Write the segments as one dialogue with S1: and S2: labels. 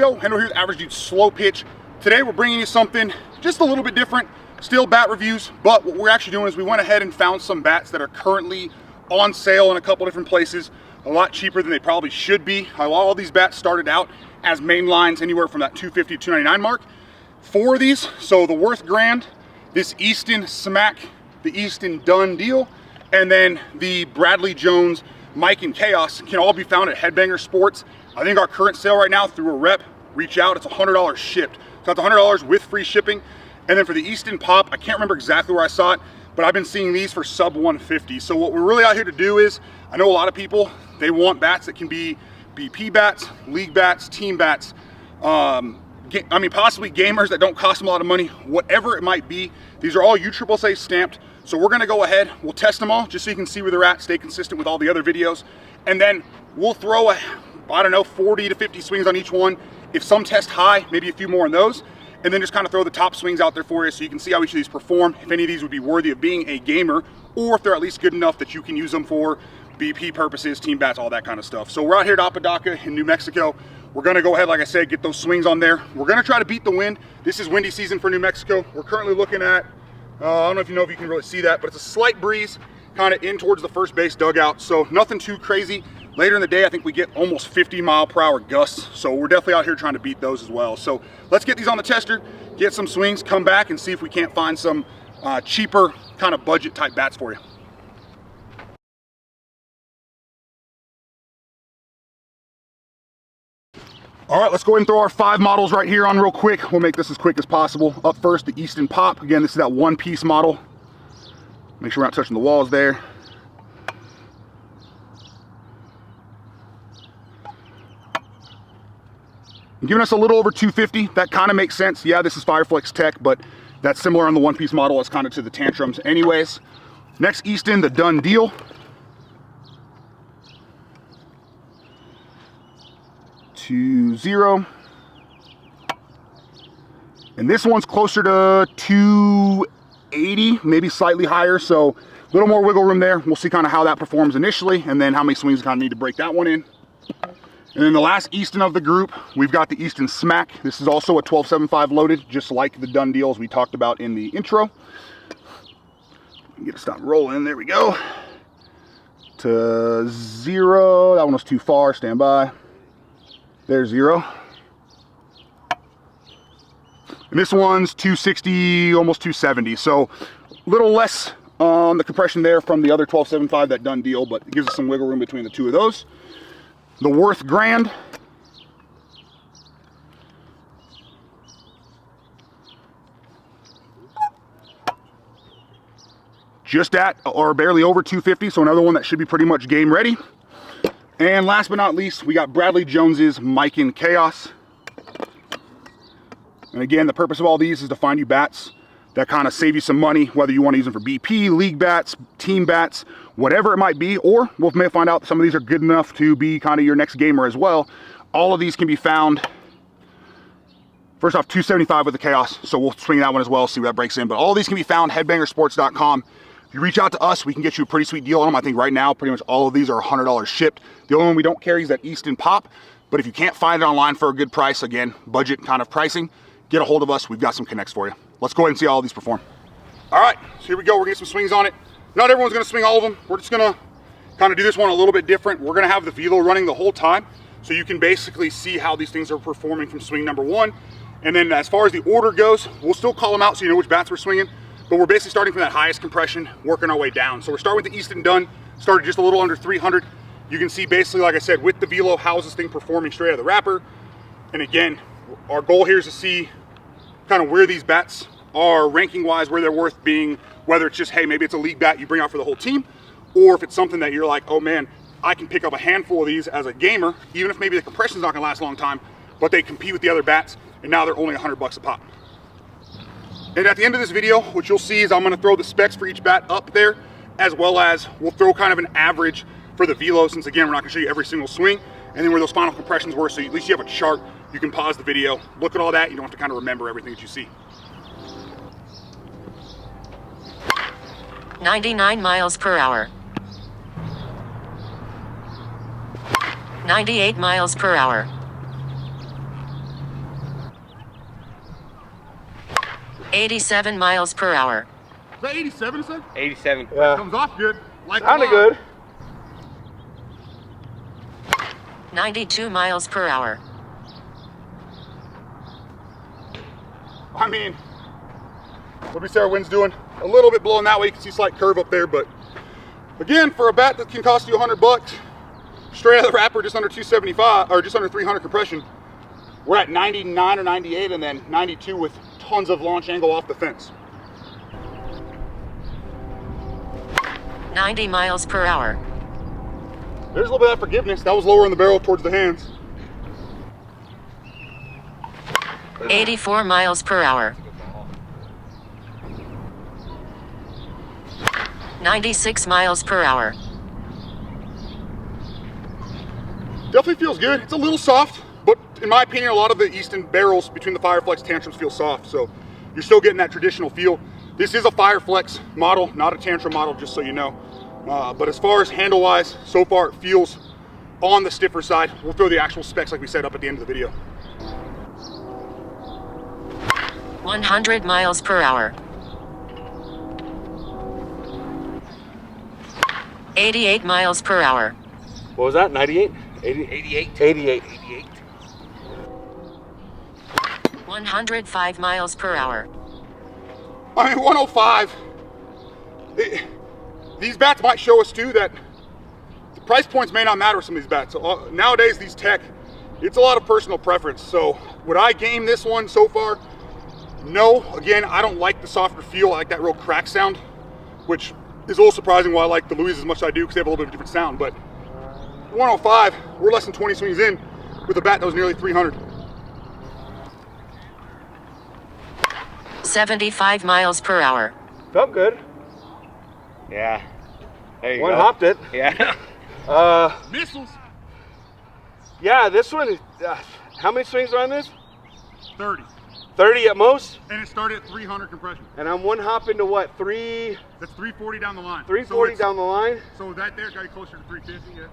S1: Yo, Hendo here with Average Dude Slow-Pitch. Today we're bringing you something just a little bit different, still bat reviews, but what we're actually doing is we went ahead and found some bats that are currently on sale in a couple different places, a lot cheaper than they probably should be. All these bats started out as main lines anywhere from that $250 to $299 mark. 4 of these, so the Worth Grand, this Easton Smack, the Easton Done Deal, and then the Bradley Jones Mike and Chaos can all be found at Headbanger Sports. I think our current sale right now through a rep, reach out, it's $100 shipped. So that's $100 with free shipping. And then for the Easton Pop, I can't remember exactly where I saw it, but I've been seeing these for sub 150. So what we're really out here to do is, I know a lot of people, they want bats that can be BP bats, league bats, team bats, I mean, possibly gamers that don't cost them a lot of money, whatever it might be. These are all USSSA stamped. So we're gonna go ahead, we'll test them all just so you can see where they're at, stay consistent with all the other videos. And then we'll throw I don't know, 40 to 50 swings on each one. If some test high, maybe a few more on those. And then just kind of throw the top swings out there for you so you can see how each of these perform, if any of these would be worthy of being a gamer, or if they're at least good enough that you can use them for BP purposes, team bats, all that kind of stuff. So we're out here at Apodaca in New Mexico. We're gonna go ahead, like I said, get those swings on there. We're gonna try to beat the wind. This is windy season for New Mexico. We're currently looking at, I don't know if you can really see that, but it's a slight breeze kind of in towards the first base dugout. So nothing too crazy. Later in the day, I think we get almost 50-mile-per-hour gusts. So we're definitely out here trying to beat those as well. So let's get these on the tester, get some swings, come back and see if we can't find some cheaper kind of budget type bats for you. All right, let's go ahead and throw our 5 models right here on real quick. We'll make this as quick as possible. Up first, the Easton Pop. Again, this is that one-piece model. Make sure we're not touching the walls there. Giving us a little over 250. That kind of makes sense. Yeah, this is Fireflex Tech, but that's similar on the one-piece model as kind of to the Tantrums anyways. Next, Easton, the Done Deal. $2.0. And this one's closer to 280, maybe slightly higher, so a little more wiggle room there. We'll see kind of how that performs initially, and then how many swings kind of need to break that one in. And then the last Easton of the group, we've got the Easton Smack. This is also a 12.75 loaded, just like the Done Deals we talked about in the intro. Get it stop rolling, there we go. To 0, that one was too far, stand by. There's 0. And this one's 260, almost 270. So a little less on the compression there from the other 12.75, that Done Deal, but it gives us some wiggle room between the two of those. The Worth Grand. Just at or barely over 250, so another one that should be pretty much game ready. And last but not least, we got Bradley Jones's Mike and Chaos. And again, the purpose of all these is to find you bats that kind of save you some money, whether you want to use them for BP, league bats, team bats, whatever it might be, or we may find out that some of these are good enough to be kind of your next gamer as well. All of these can be found, first off, $275 with the Chaos, so we'll swing that one as well, see where that breaks in. But all of these can be found headbangersports.com. If you reach out to us, we can get you a pretty sweet deal on them. I think right now, pretty much all of these are $100 shipped. The only one we don't carry is that Easton Pop, but if you can't find it online for a good price, again, budget kind of pricing, get a hold of us. We've got some connects for you. Let's go ahead and see how all these perform. All right, so here we go. We're gonna get some swings on it. Not everyone's gonna swing all of them. We're just gonna kind of do this one a little bit different. We're gonna have the velo running the whole time, so you can basically see how these things are performing from swing number 1. And then as far as the order goes, we'll still call them out so you know which bats we're swinging, but we're basically starting from that highest compression, working our way down. So we're starting with the Easton Done, started just a little under 300. You can see basically, like I said, with the velo, how's this thing performing straight out of the wrapper. And again, our goal here is to see kind of where these bats are ranking wise, where they're worth being, whether it's just, hey, maybe it's a league bat you bring out for the whole team, or if it's something that you're like, oh man, I can pick up a handful of these as a gamer, even if maybe the compression's not gonna last a long time, but they compete with the other bats, and now they're only $100 a pop. And at the end of this video, what you'll see is I'm gonna throw the specs for each bat up there, as well as we'll throw kind of an average for the velo, since again, we're not gonna show you every single swing, and then where those final compressions were, so at least you have a chart. You can pause the video, look at all that, you don't have to kind of remember everything that you see.
S2: 99 miles per hour. 98 miles per hour. 87 miles per hour.
S1: Is that 87 it said?
S3: 87.
S4: Yeah.
S1: Comes off good. Like
S4: Sounded good.
S2: 92 miles per hour.
S1: I mean, what do we say our wind's doing? A little bit blowing that way. You can see a slight curve up there, but again, for a bat that can cost you $100, straight out of the wrapper, just under 275 or just under 300 compression, we're at 99 or 98, and then 92 with tons of launch angle off the fence.
S2: 90 miles per hour.
S1: There's a little bit of forgiveness. That was lower in the barrel towards the hands.
S2: 84 miles per hour. 96 miles per hour.
S1: Definitely feels good. It's a little soft, but in my opinion, a lot of the Easton barrels between the Fireflex tantrums feel soft, so you're still getting that traditional feel. This is a Fireflex model, not a tantrum model, just so you know. But as far as handle-wise, so far it feels on the stiffer side. We'll throw the actual specs like we set up at the end of the video.
S2: 100 miles per hour. 88 miles per hour.
S4: What was that? 98?
S3: 88.
S4: 88.
S3: 88.
S2: 105 miles per hour.
S1: I mean, 105. These bats might show us too that the price points may not matter with some of these bats. So, nowadays, these tech, it's a lot of personal preference. So would I game this one so far? No. Again, I don't like the softer feel. I like that real crack sound, which is a little surprising why I like the Louise as much as I do, because they have a little bit of a different sound. But 105, we're less than 20 swings in with a bat that was nearly 300.
S2: 75 miles per hour.
S4: Felt good.
S3: Yeah. There you
S4: One
S3: go.
S4: hopped it.
S3: Yeah.
S1: Missiles.
S4: Yeah, this one, how many swings are on this?
S1: 30.
S4: 30 at most?
S1: And it started at 300 compression.
S4: And I'm one hop into what, 340
S1: That's 340 down the line.
S4: down the line?
S1: So that there got you closer to 350, yeah.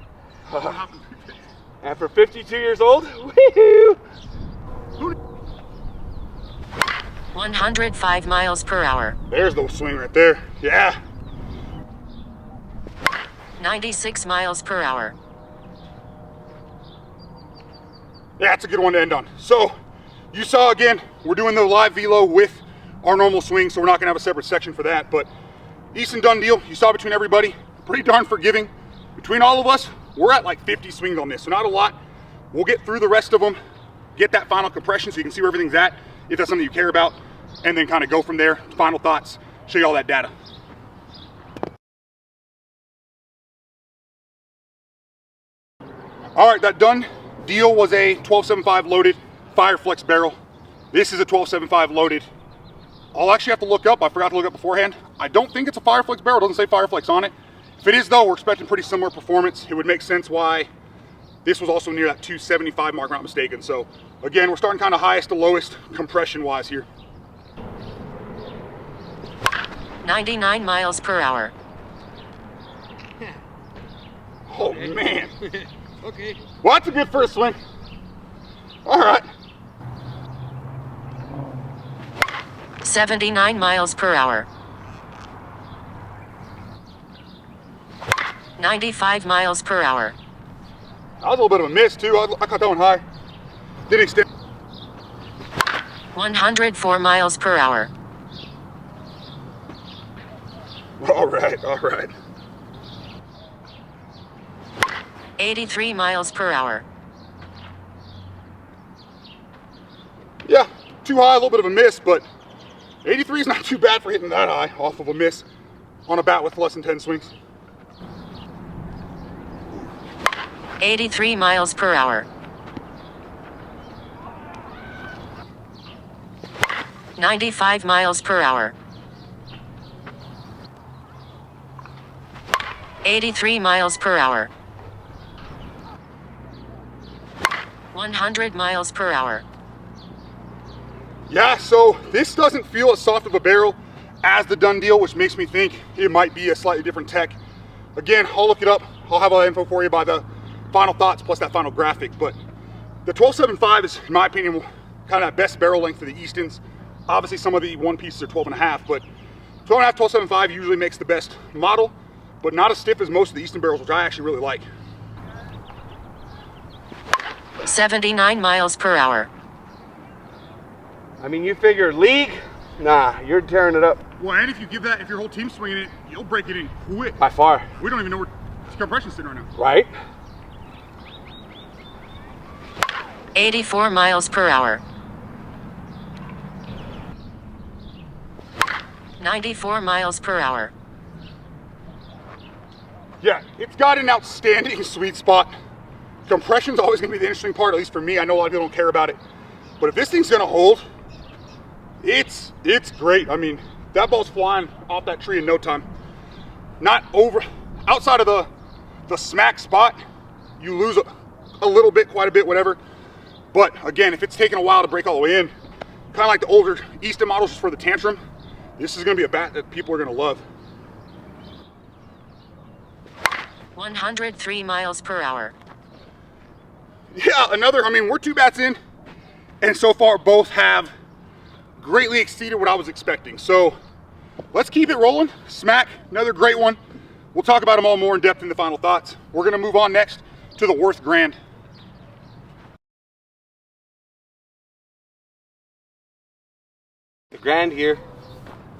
S1: One hop to 350.
S4: And for 52 years old, woohoo!
S2: 105 miles per hour.
S1: There's the swing right there. Yeah.
S2: 96 miles per hour.
S1: Yeah, that's a good one to end on. So you saw again, we're doing the live velo with our normal swing, so we're not gonna have a separate section for that, but Easton done deal. You saw between everybody, pretty darn forgiving. Between all of us, we're at like 50 swings on this, so not a lot. We'll get through the rest of them, get that final compression so you can see where everything's at, if that's something you care about, and then kind of go from there. Final thoughts, show you all that data. All right, that done deal was a 12.75 loaded Fireflex barrel. This is a 12.75 loaded. I'll actually have to look up, I forgot to look up beforehand. I don't think it's a Fireflex barrel, it doesn't say Fireflex on it. If it is though, we're expecting pretty similar performance. It would make sense why this was also near that 275 mark, if I'm not mistaken. So again, we're starting kind of highest to lowest compression wise here.
S2: 99 miles per hour.
S1: Oh man.
S3: Okay.
S1: Well, that's a good first swing. All right.
S2: 79 miles per hour. 95 miles per hour.
S1: That was a little bit of a miss too. I caught that one high. Didn't extend.
S2: 104 miles per hour.
S1: All right, all right.
S2: 83 miles per hour.
S1: Yeah, too high, a little bit of a miss, but 83 is not too bad for hitting that high off of a miss on a bat with less than 10 swings.
S2: 83 miles per hour. 95 miles per hour. 83 miles per hour. 100 miles per hour.
S1: Yeah, so this doesn't feel as soft of a barrel as the done deal, which makes me think it might be a slightly different tech. Again, I'll look it up. I'll have all that info for you by the final thoughts plus that final graphic. But the 12.75 is, in my opinion, kind of best barrel length for the Eastons. Obviously some of the one pieces are 12.5, but 12.5, 12.75 usually makes the best model, but not as stiff as most of the Easton barrels, which I actually really like.
S2: 79 miles per hour.
S4: I mean, you figure league? Nah, you're tearing it up.
S1: Well, and if you give that, if your whole team's swinging it, you'll break it in quick.
S4: By far.
S1: We don't even know where compression's sitting right now.
S4: Right?
S2: 84 miles per hour. 94 miles per hour.
S1: Yeah, it's got an outstanding sweet spot. Compression's always gonna be the interesting part, at least for me. I know a lot of people don't care about it. But if this thing's gonna hold, it's great. I mean, that ball's flying off that tree in no time. Not over, outside of the smack spot, you lose a little bit, quite a bit, whatever. But again, if it's taking a while to break all the way in, kind of like the older Easton models just for the tantrum, this is gonna be a bat that people are gonna love.
S2: 103 miles per hour.
S1: Yeah, I mean, we're 2 bats in, and so far both have greatly exceeded what I was expecting. So let's keep it rolling. Smack, another great one. We'll talk about them all more in depth in the final thoughts. We're gonna move on next to the Worth Grand.
S4: The Grand here,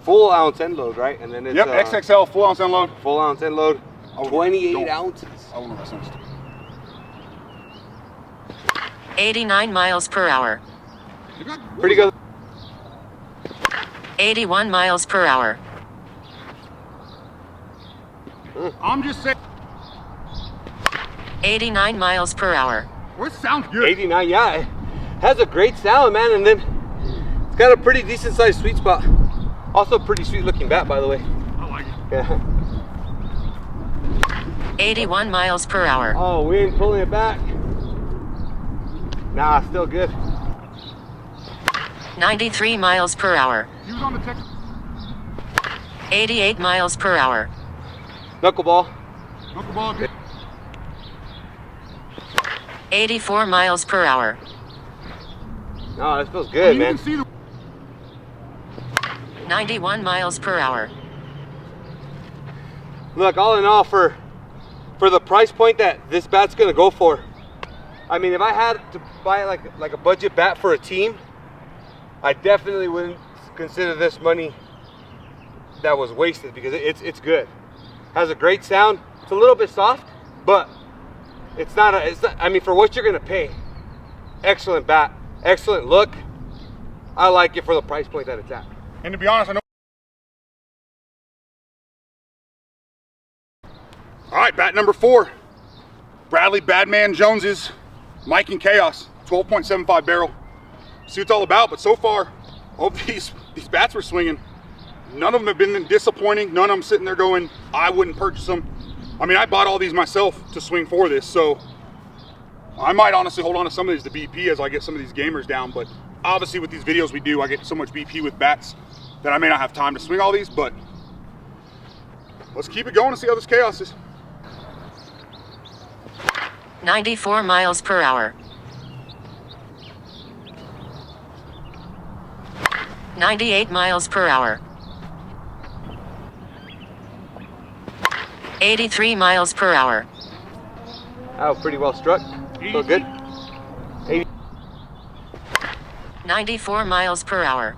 S4: full ounce end load, right? And then it's
S1: Yep, XXL, full ounce end load.
S4: full ounce end load,
S1: Oh,
S4: 28
S1: don't.
S4: ounces.
S1: I don't know what that sounds.
S2: 89 miles per hour.
S4: Pretty good.
S2: 81 miles per hour.
S1: I'm just saying,
S2: 89 miles per hour.
S1: well, it sounds good.
S4: 89, yeah. It has a great sound, man, and then it's got a pretty decent sized sweet spot. Also pretty sweet looking bat, by the way.
S1: I like it.
S4: Yeah.
S2: 81 miles per hour.
S4: Oh, we ain't pulling it back. Nah, still good.
S2: 93 miles per hour.
S1: He was on the tech.
S2: 88 miles per hour.
S4: Knuckleball.
S1: Knuckleball, good.
S2: 84 miles per hour.
S4: No, this feels
S1: I
S4: good,
S1: mean,
S4: man.
S1: You can see the
S2: 91 miles per hour.
S4: Look, all in all, for the price point that this bat's gonna go for, I mean, if I had to buy like a budget bat for a team, I definitely wouldn't consider this money that was wasted, because it's good. Has a great sound. It's a little bit soft, but it's not. I mean, for what you're gonna pay, excellent bat, excellent look. I like it for the price point that it's at.
S1: And to be honest, I know. All right, bat number 4. Bradley Badman Jones's Mike and Chaos, 12.75 barrel. See what it's all about, but so far, all of these bats we're swinging, none of them have been disappointing. None of them sitting there going, I wouldn't purchase them. I mean, I bought all these myself to swing for this, so I might honestly hold on to some of these to BP as I get some of these gamers down, but obviously with these videos we do, I get so much BP with bats that I may not have time to swing all these, but let's keep it going and see how this Chaos is.
S2: 94 miles per hour. 98 miles per hour. 83 miles per hour.
S4: Oh, pretty well struck. Feel good. 80.
S2: 94 miles per hour.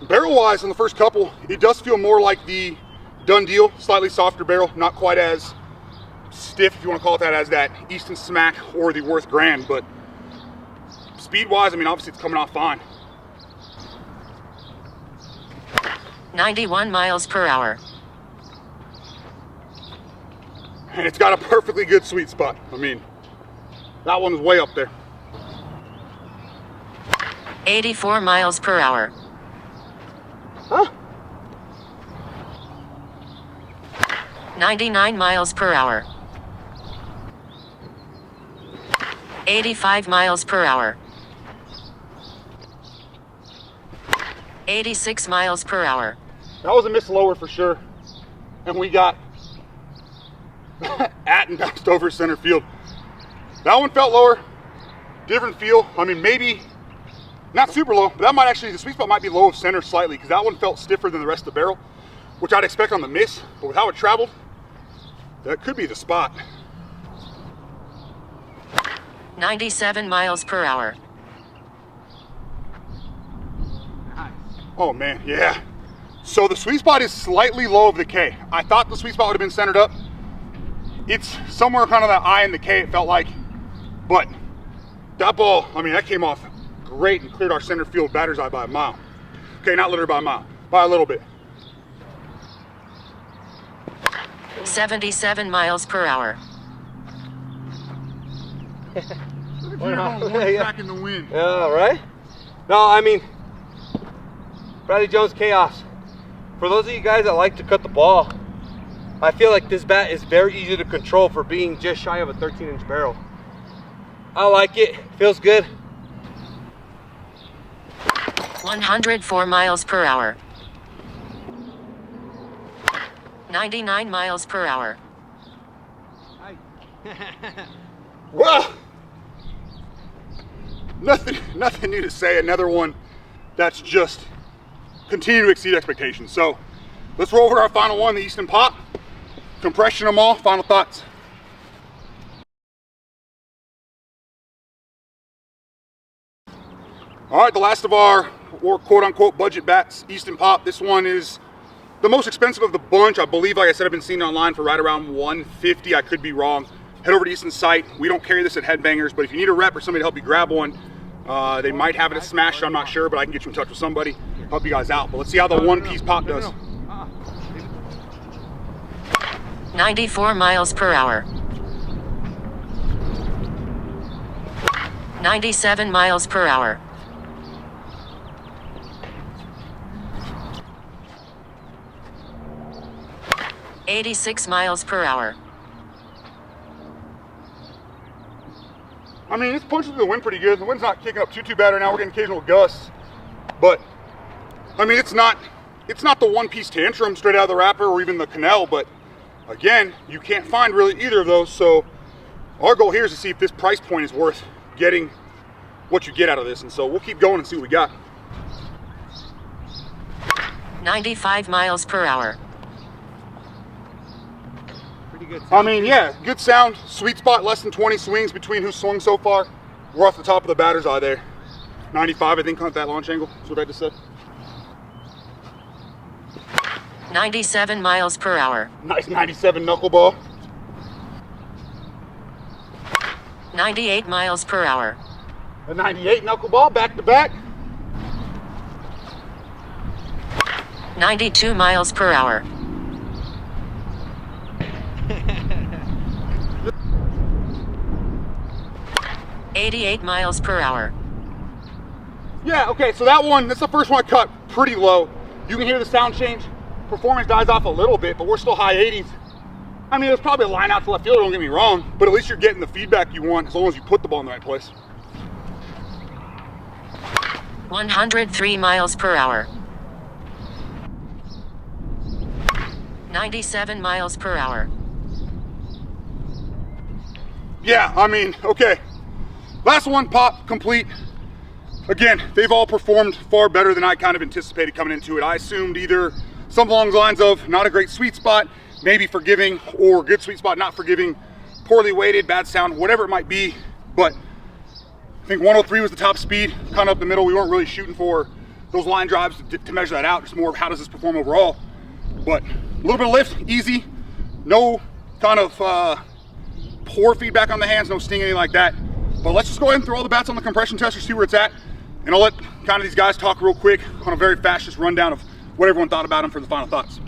S1: Barrel wise on the first couple, it does feel more like the Done Deal, slightly softer barrel, not quite as stiff, if you want to call it that, as that Easton Smack or the Worth Grand, but speed wise, I mean, obviously it's coming off fine.
S2: 91 miles per hour.
S1: And it's got a perfectly good sweet spot. I mean, that one's way up there.
S2: 84 miles per hour.
S4: Huh?
S2: 99 miles per hour. 85 miles per hour. 86 miles per hour.
S1: That was a miss lower for sure. And we got at and bounced over center field. That one felt lower, different feel. I mean, maybe Not super low, but that might actually, the sweet spot might be low of center slightly, because that one felt stiffer than the rest of the barrel, which I'd expect on the miss, but with how it traveled, that could be the spot.
S2: 97 miles per hour.
S1: Oh man, yeah. So the sweet spot is slightly low of the K. I thought the sweet spot would have been centered up. It's somewhere kind of that I and the K, it felt like. But that ball, I mean, that came off great and cleared our center field batter's eye by a mile. Okay, not literally by a mile, by a little bit.
S2: 77 miles per hour.
S1: Back in the wind.
S4: Yeah, right? No, I mean, Bradley Jones chaos. For those of you guys that like to cut the ball, I feel like this bat is very easy to control for being just shy of a 13-inch barrel. I like it, feels good.
S2: 104 miles per hour. 99 miles per hour.
S1: Well, nothing new to say. Another one that's just continue to exceed expectations. So let's roll over to our final one, the Easton Pop. Compression them all, final thoughts. All right, the last of our quote unquote budget bats, Easton Pop. This one is the most expensive of the bunch. I believe, like I said, I've been seeing it online for right around $150. I could be wrong. Head over to Easton's site. We don't carry this at Headbangers, but if you need a rep or somebody to help you grab one, they might have it at Smash, I'm not sure, but I can get you in touch with somebody, help you guys out. But let's see how the one-piece pop does.
S2: 94 miles per hour. 97 miles per hour. 86 miles per hour.
S1: I mean, it's punching through the wind pretty good. The wind's not kicking up too bad right now. We're getting occasional gusts, but I mean, it's not the one-piece tantrum straight out of the wrapper or even the Canal, but again, you can't find really either of those. So our goal here is to see if this price point is worth getting what you get out of this. And so we'll keep going and see what we got.
S2: 95 miles per hour.
S4: Pretty good sound.
S1: I mean, yeah, good sound, sweet spot, less than 20 swings between who's swung so far. We're off the top of the batter's eye there. 95, I think, on that launch angle. That's what I just said.
S2: 97 miles per hour.
S1: Nice 97 knuckleball.
S2: 98 miles per hour.
S1: A 98 knuckleball, back to back.
S2: 92 miles per hour. 88 miles per hour.
S1: Yeah, okay, so that one, that's the first one I cut pretty low. You can hear the sound change. Performance dies off a little bit, but we're still high 80s. I mean, there's probably a line out to left field, don't get me wrong, but at least you're getting the feedback you want as long as you put the ball in the right place.
S2: 103 miles per hour. 97 miles per hour.
S1: Yeah, I mean, okay. Last one, pop, complete. Again, they've all performed far better than I kind of anticipated coming into it. I assumed either something along the lines of not a great sweet spot, maybe forgiving, or good sweet spot, not forgiving, poorly weighted, bad sound, whatever it might be. But I think 103 was the top speed, kind of up the middle. We weren't really shooting for those line drives to measure that out. Just more of how does this perform overall. But a little bit of lift, easy. No kind of poor feedback on the hands, no sting, anything like that. But let's just go ahead and throw all the bats on the compression tester, see where it's at. And I'll let kind of these guys talk real quick on a very fast just rundown of what everyone thought about them for the final thoughts.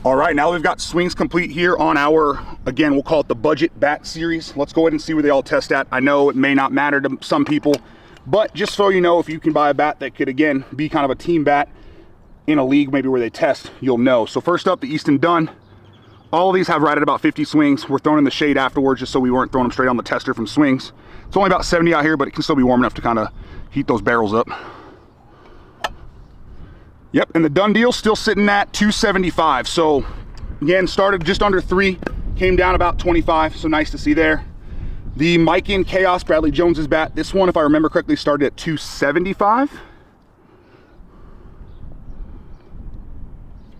S1: All right, now we've got swings complete here on our, again, we'll call it the budget bat series. Let's go ahead and see where they all test at. I know it may not matter to some people, but just so you know, if you can buy a bat that could, again, be kind of a team bat in a league maybe where they test, you'll know. So first up, the Easton Dunn. All of these have right at about 50 swings. We're throwing in the shade afterwards just so we weren't throwing them straight on the tester from swings. It's only about 70 out here, but it can still be warm enough to kind of heat those barrels up. Yep, and the Dunn deal still sitting at 275. So again, started just under 3, came down about 25, so nice to see there. The Miken Chaos Bradley Jones's bat. This one, if I remember correctly, started at 275.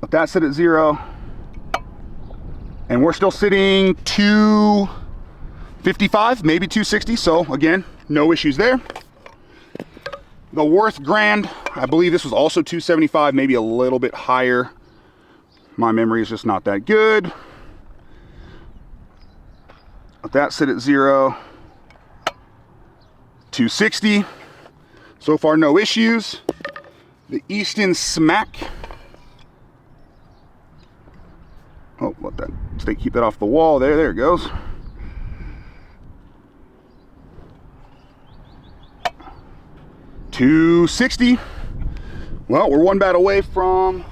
S1: But that's set at 0. And we're still sitting 255, maybe 260. So again, no issues there. The Worth Grand, I believe this was also 275, maybe a little bit higher. My memory is just not that good. But that's set at 0. 260. So far, no issues. The Easton Smack. Oh, let that stay, keep that off the wall. There it goes. $260. Well, we're one bat away from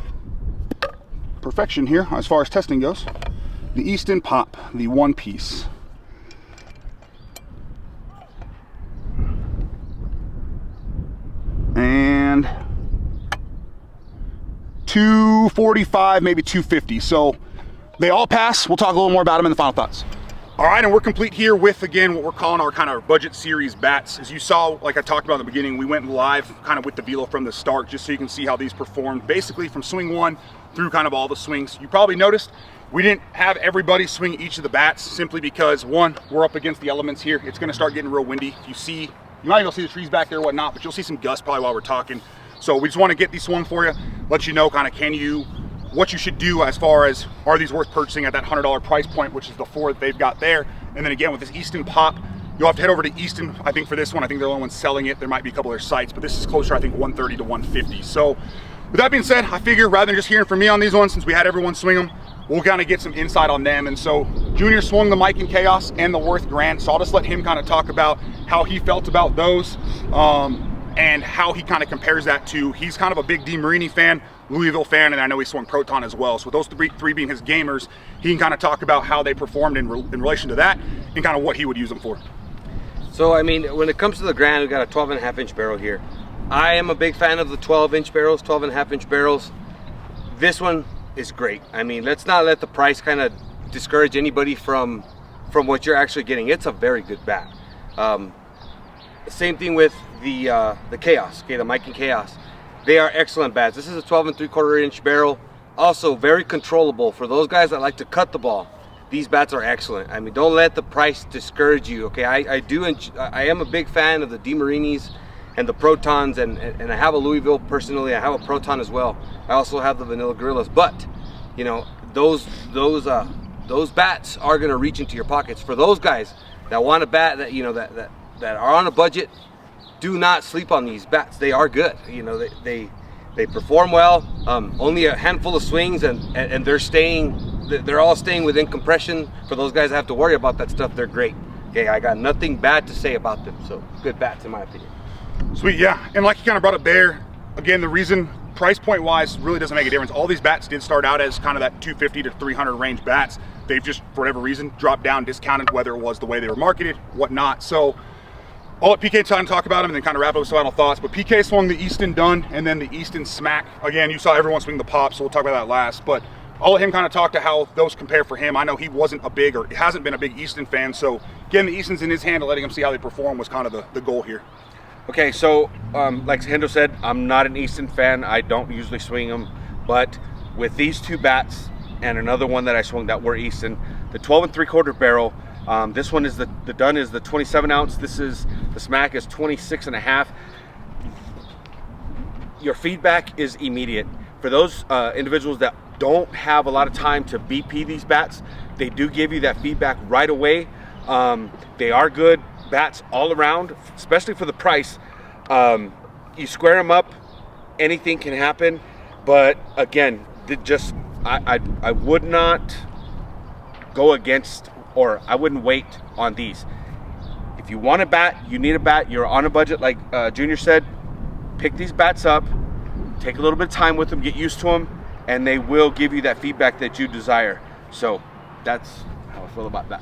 S1: perfection here as far as testing goes. The Easton Pop, the one piece. And 245, maybe 250. So they all pass. We'll talk a little more about them in the final thoughts. All right, and we're complete here with, again, what we're calling our kind of budget series bats. As you saw, like I talked about in the beginning, we went live kind of with the velo from the start, just so you can see how these performed, basically from swing 1 through kind of all the swings. You probably noticed we didn't have everybody swing each of the bats, simply because, one, we're up against the elements here. It's gonna start getting real windy. You see, you might even see the trees back there or whatnot, but you'll see some gusts probably while we're talking. So we just wanna get these swung for you, let you know kind of what you should do as far as, are these worth purchasing at that $100 price point, which is the 4 that they've got there. And then again, with this Easton Pop, you'll have to head over to Easton, I think, for this one. I think they're the only ones selling it. There might be a couple of their sites, but this is closer, I think, 130 to 150. So with that being said, I figure rather than just hearing from me on these ones, since we had everyone swing them, we'll kind of get some insight on them. And so Junior swung the Miken Chaos and the Worth Grand, so I'll just let him kind of talk about how he felt about those, and how he kind of compares that to, he's kind of a big DeMarini fan, Louisville fan, and I know he swung Proton as well. So with those three being his gamers, he can kind of talk about how they performed in relation to that and kind of what he would use them for.
S4: So, I mean, when it comes to the Grand, we've got a 12.5-inch barrel here. I am a big fan of the 12-inch barrels, 12.5-inch barrels. This one is great. I mean, let's not let the price kind of discourage anybody from what you're actually getting. It's a very good bat. Same thing with the Chaos, okay, the Miken Chaos. They are excellent bats. This is a 12.75-inch barrel. Also very controllable for those guys that like to cut the ball. These bats are excellent. I mean, don't let the price discourage you, okay? I am a big fan of the DeMarinis and the Protons, and I have a Louisville personally. I have a Proton as well. I also have the Vanilla Gorillas, but you know, those bats are gonna reach into your pockets. For those guys that want a bat that, you know, that are on a budget, do not sleep on these bats. They are good. You know, they perform well. Only a handful of swings, and they're all staying within compression. For those guys that have to worry about that stuff, they're great. Okay, I got nothing bad to say about them. So good bats in my opinion.
S1: Sweet, yeah. And like you kind of brought up there, again, the reason price point wise really doesn't make a difference. All these bats did start out as kind of that 250 to 300 range bats. They've just, for whatever reason, dropped down, discounted, whether it was the way they were marketed, whatnot. So I'll let PK talk about them and then kind of wrap up with some final thoughts. But PK swung the Easton Dun and then the Easton Smack. Again, you saw everyone swing the Pop, so we'll talk about that last. But I'll let him kind of talk to how those compare for him. I know he wasn't a big, or hasn't been a big Easton fan, so getting the Eastons in his hand and letting him see how they perform was kind of the goal here.
S3: Okay, so like Hendo said, I'm not an Easton fan. I don't usually swing them, but with these two bats and another one that I swung that were Easton, the 12 3/4 barrel. This one is the Dun is the 27 ounce. This is the Smack is 26.5. Your feedback is immediate. For those individuals that don't have a lot of time to BP these bats, they do give you that feedback right away. They are good bats all around, especially for the price. You square them up, anything can happen. But again, I would not go against, or I wouldn't wait on these. If you want a bat, you need a bat, you're on a budget, like Junior said, pick these bats up, take a little bit of time with them, get used to them, and they will give you that feedback that you desire. So that's how I feel about that.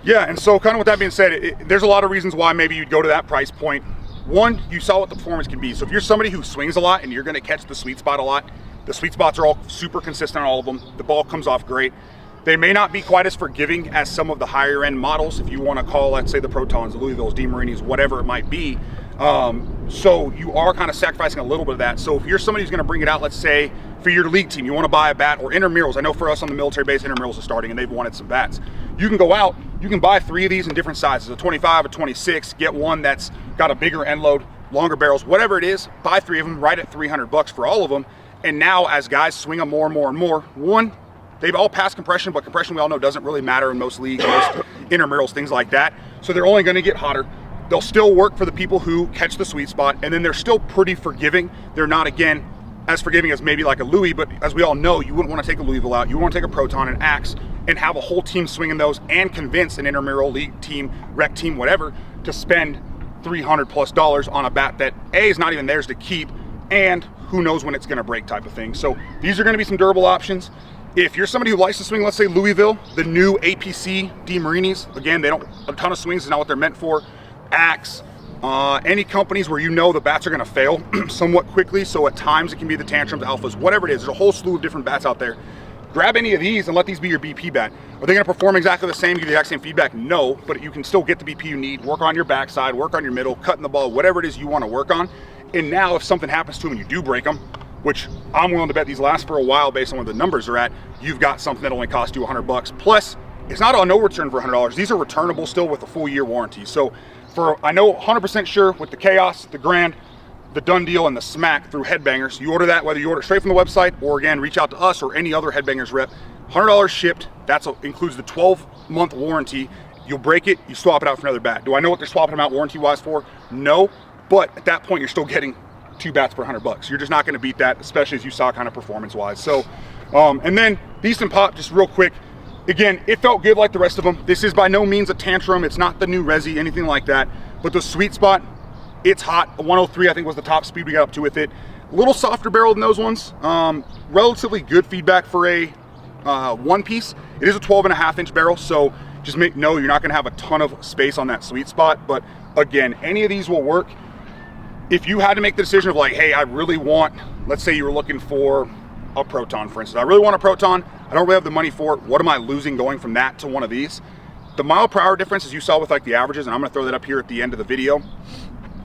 S1: Yeah, and so kind of with that being said, there's a lot of reasons why maybe you'd go to that price point. One, you saw what the performance can be. So if you're somebody who swings a lot and you're gonna catch the sweet spot a lot, the sweet spots are all super consistent on all of them. The ball comes off great. They may not be quite as forgiving as some of the higher end models, if you want to call, let's say, the Protons, the Louisvilles, DeMarinis, whatever it might be. So you are kind of sacrificing a little bit of that. So if you're somebody who's going to bring it out, let's say for your league team, you want to buy a bat, or intramurals. I know for us on the military base, intramurals are starting and they've wanted some bats. You can go out, you can buy 3 of these in different sizes, a 25, a 26, get one that's got a bigger end load, longer barrels, whatever it is, buy 3 of them right at $300 for all of them. And now as guys swing them more and more and more, one, they've all passed compression, but compression we all know doesn't really matter in most leagues, most intramurals, things like that. So they're only going to get hotter. They'll still work for the people who catch the sweet spot, and then they're still pretty forgiving. They're not, again, as forgiving as maybe like a Louis, but as we all know, you wouldn't want to take a Louisville out. You want to take a Proton, an Axe, and have a whole team swinging those and convince an intramural league team, rec team, whatever, to spend $300+ on a bat that A, is not even theirs to keep, and who knows when it's going to break type of thing. So these are going to be some durable options. If you're somebody who likes to swing, let's say Louisville, the new APC DeMarinis, again, they don't, a ton of swings is not what they're meant for. Axe, any companies where you know the bats are going to fail somewhat quickly, so at times it can be the Tantrums, Alphas, whatever it is. There's a whole slew of different bats out there. Grab any of these and let these be your BP bat. Are they going to perform exactly the same, give you the exact same feedback? No, but you can still get the BP you need, work on your backside, work on your middle, cutting the ball, whatever it is you want to work on. And now if something happens to them and you do break them, which I'm willing to bet these last for a while based on where the numbers are at, you've got something that only cost you $100. Plus, it's not on no return for $100. These are returnable still with a full year warranty. So for, I know 100% sure with the Chaos, the Grand, the Done Deal, and the Smack through Headbangers, you order that, whether you order straight from the website or again, reach out to us or any other Headbangers rep, $100 shipped. That includes the 12-month warranty. You'll break it, you swap it out for another bat. Do I know what they're swapping them out warranty-wise for? No, but at that point, you're still getting 2 bats for $100. You're just not going to beat that, especially as you saw kind of performance-wise. So, and then Easton Pop, just real quick. Again, it felt good like the rest of them. This is by no means a Tantrum. It's not the new Resi, anything like that. But the sweet spot, it's hot. A 103, I think, was the top speed we got up to with it. A little softer barrel than those ones. Relatively good feedback for a one piece. It is a 12.5-inch barrel, so just know you're not going to have a ton of space on that sweet spot. But again, any of these will work. If you had to make the decision of like, hey, I really want, let's say you were looking for a Proton, for instance. I really want a Proton. I don't really have the money for it. What am I losing going from that to one of these? The mile per hour difference, as you saw with like the averages, and I'm going to throw that up here at the end of the video,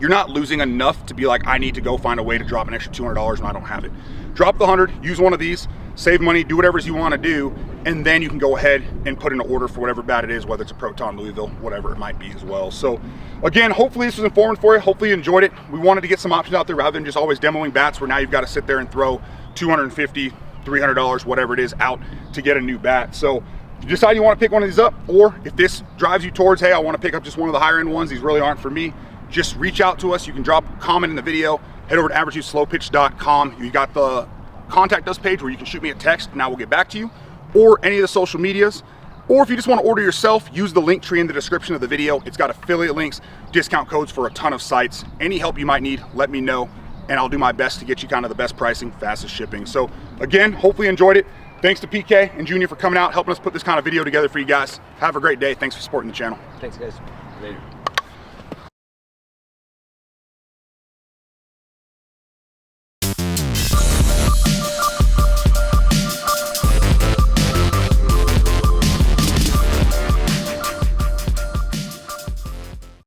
S1: you're not losing enough to be like, I need to go find a way to drop an extra $200 when I don't have it. Drop the 100, use one of these, save money, do whatever you want to do, and then you can go ahead and put in an order for whatever bat it is, whether it's a Proton, Louisville, whatever it might be as well. So again, hopefully this was informative for you. Hopefully you enjoyed it. We wanted to get some options out there rather than just always demoing bats where now you've got to sit there and throw $250, $300, whatever it is, out to get a new bat. So if you decide you want to pick one of these up, or if this drives you towards, hey, I want to pick up just one of the higher end ones, these really aren't for me, just reach out to us. You can drop a comment in the video, head over to averageslowpitch.com. You got the contact us page where you can shoot me a text and I will get back to you, or any of the social medias. Or if you just want to order yourself, use the link tree in the description of the video. It's got affiliate links, discount codes for a ton of sites. Any help you might need, let me know, and I'll do my best to get you kind of the best pricing, fastest shipping. So again, hopefully you enjoyed it. Thanks to PK and Junior for coming out, helping us put this kind of video together for you guys. Have a great day. Thanks for supporting the channel.
S4: Thanks, guys. Later.